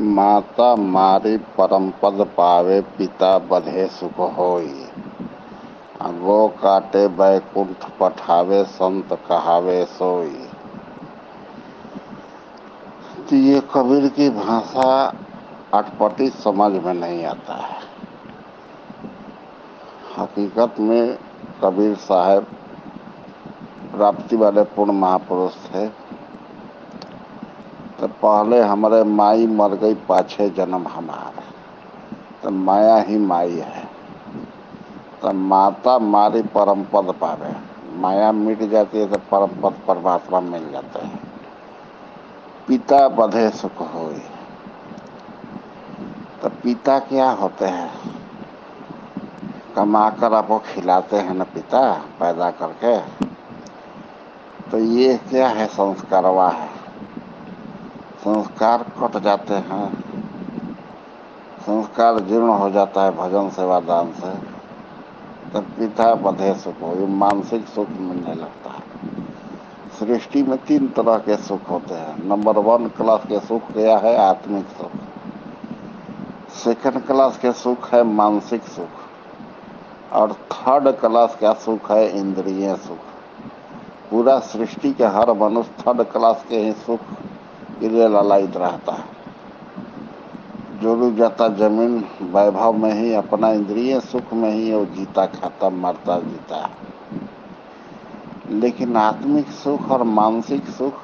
माता मारी परम पद पावे, पिता बधे सुख होई। गो काटे बैकुंठ पठावे, संत कहावे सोई। तो ये कबीर की भाषा अटपटी समझ में नहीं आता है। हकीकत में कबीर साहब प्राप्ति वाले पूर्ण महापुरुष थे। तो पहले हमारे माई मर गई, पाछे जन्म हमारे। तो माया ही माई है। तो माता मारी परम पद पावे, माया मिट जाती है तो परम पद परमात्मा मिल जाते हैं। पिता बधे सुख होई। तो पिता क्या होते हैं? कमाकर आपको खिलाते हैं ना पिता, पैदा करके। तो ये क्या है? संस्कारवा है। संस्कार कट जाते हैं, संस्कार जीर्ण हो जाता है भजन सेवा दान से। तो पिता बधे सुख हो, मानसिक सुख मिलने लगता है। सृष्टि में 3 तरह के सुख होते हैं। नंबर 1 क्लास के सुख क्या है? आत्मिक सुख। सेकंड क्लास के सुख है मानसिक सुख। और थर्ड क्लास का सुख है इंद्रिय सुख। पूरा सृष्टि के हर मनुष्य थर्ड क्लास के ही सुख के लिए ललायित रहता है। जो भी जाता जमीन वैभव में ही, अपना इंद्रिय सुख में ही वो जीता खाता, मरता जीता है। लेकिन आत्मिक सुख और मानसिक सुख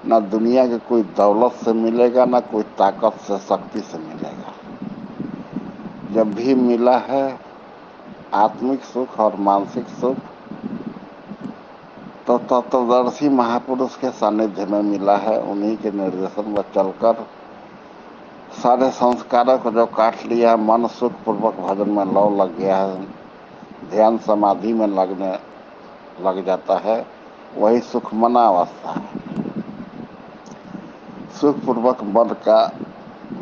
ना दुनिया के कोई दौलत से मिलेगा, ना कोई ताकत से, शक्ति से मिलेगा। जब भी मिला है आत्मिक सुख और मानसिक सुख, तो तत्वदर्शी महापुरुष के सानिध्य में मिला है। उन्हीं के निर्देशन में चलकर सारे संस्कारों को जो काट लिया, मन सुख पूर्वक भजन में लग गया है, ध्यान समाधि में लग जाता है, वही सुखमना अवस्था है। सुख पूर्वक मन का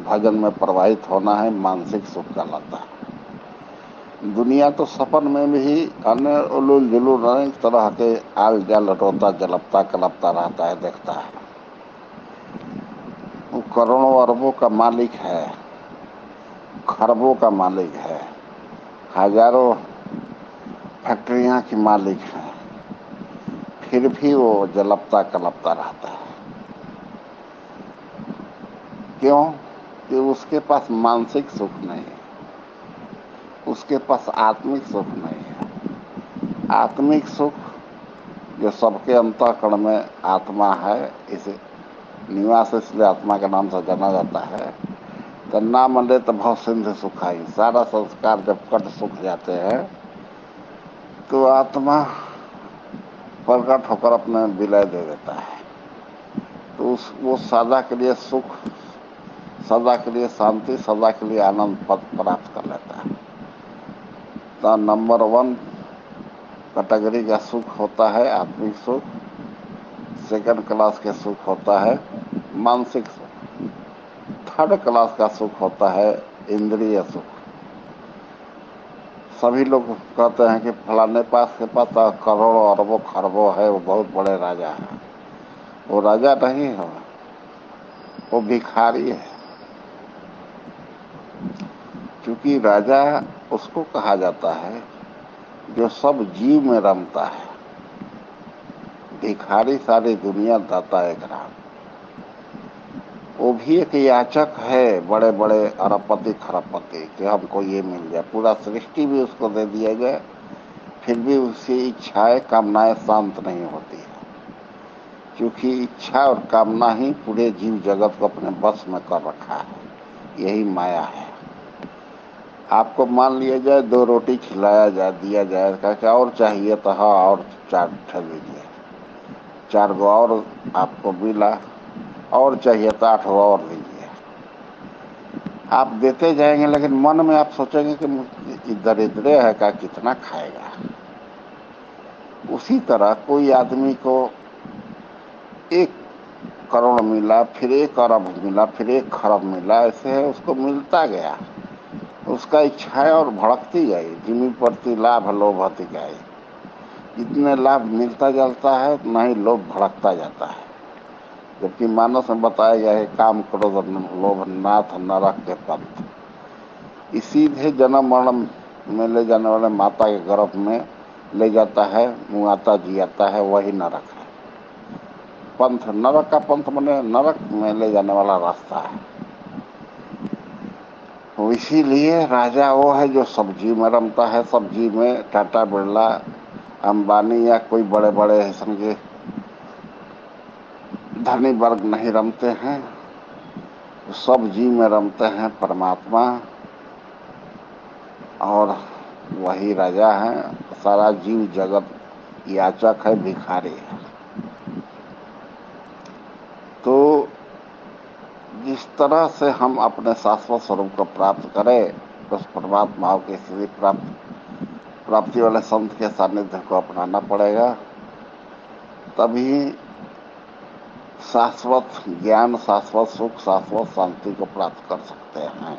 भजन में प्रवाहित होना है, मानसिक सुख कहलाता है। दुनिया तो सपन में भी अन्य उलूल जुलूल अनेक तरह के आल जाल रोता जलपता कलपता रहता है, देखता है। वो करोड़ों अरबों का मालिक है, खरबों का मालिक है, हजारों फैक्ट्रियां की मालिक है, फिर भी वो जलपता कलपता रहता है। क्यों? कि उसके पास मानसिक सुख नहीं है, उसके पास आत्मिक सुख नहीं है। आत्मिक सुख जो सबके अंतःकरण में आत्मा है, इसे निवास इसलिए आत्मा के नाम से जाना जाता है। तो ना मले तो भव सिंधु सुखाई। सारा संस्कार जब कट सूख जाते हैं तो आत्मा प्रकट होकर अपने विलय दे देता है। तो वो सदा के लिए सुख, सदा के लिए शांति, सदा के लिए आनंद पद प्राप्त कर लेता है। तो नंबर 1 कैटेगरी का सुख होता है आत्मिक सुख। सेकंड क्लास के सुख होता है मानसिक सुख। थर्ड क्लास का सुख होता है इंद्रिय सुख। सभी लोग कहते हैं कि फलाने पास के पास करोड़ों अरबों खरबों है, वो बहुत बड़े राजा है। वो राजा नहीं है, वो भिखारी है। क्योंकि राजा उसको कहा जाता है जो सब जीव में रमता है। भिखारी सारी दुनिया दाता एक राम। वो भी एक याचक है, बड़े बड़े अरबपति खरबपति, कि हमको ये मिल जाए, पूरा सृष्टि भी उसको दे दिया जाए, फिर भी उसकी इच्छाएं कामनाएं शांत नहीं होती है। क्योंकि इच्छा और कामना ही पूरे जीव जगत को अपने बस में कर रखा है। यही माया है। आपको मान लिया जाए 2 रोटी खिलाया जाए, दिया जाए, क्या और चाहिए? तो हाँ, और 4 ठे दीजिए। 4 गो और आपको मिला, और चाहिए तो 8 गो और दीजिए। आप देते जाएंगे, लेकिन मन में आप सोचेंगे कि दरिद्र है का, कितना खाएगा। उसी तरह कोई आदमी को 1 करोड़ मिला, फिर 1 अरब मिला, फिर 1 खरब मिला, ऐसे उसको मिलता गया। उसका इच्छाएं और भड़कती गई, जिमी प्रति लाभ लोभ होती गई। जितने लाभ मिलता जाता है उतना ही लोभ भड़कता जाता है। जबकि मानस में बताया गया है काम क्रोध लोभ नाथ नरक के पंथ। सीधे जन्म मरण में ले जाने वाले माता के गर्भ में ले जाता है, मुआता जियाता है, वही नरक है। पंथ नरक का पंथ बने नरक में ले जाने वाला रास्ता है। तो इसीलिए राजा वो है जो सब्जी में रमता है। सब्जी में टाटा बिरला अंबानी या कोई बड़े बड़े समझे धनी वर्ग नहीं रमते हैं। सब जीव में रमते हैं परमात्मा, और वही राजा है। सारा जीव जगत याचक है, भिखारी है। तो जिस तरह से हम अपने शाश्वत स्वरूप को प्राप्त करें, उस परमात्मा की स्थिति प्राप्ति वाले संत के सानिध्य को अपनाना पड़ेगा। तभी शाश्वत ज्ञान, शाश्वत सुख, शाश्वत शांति को प्राप्त कर सकते हैं।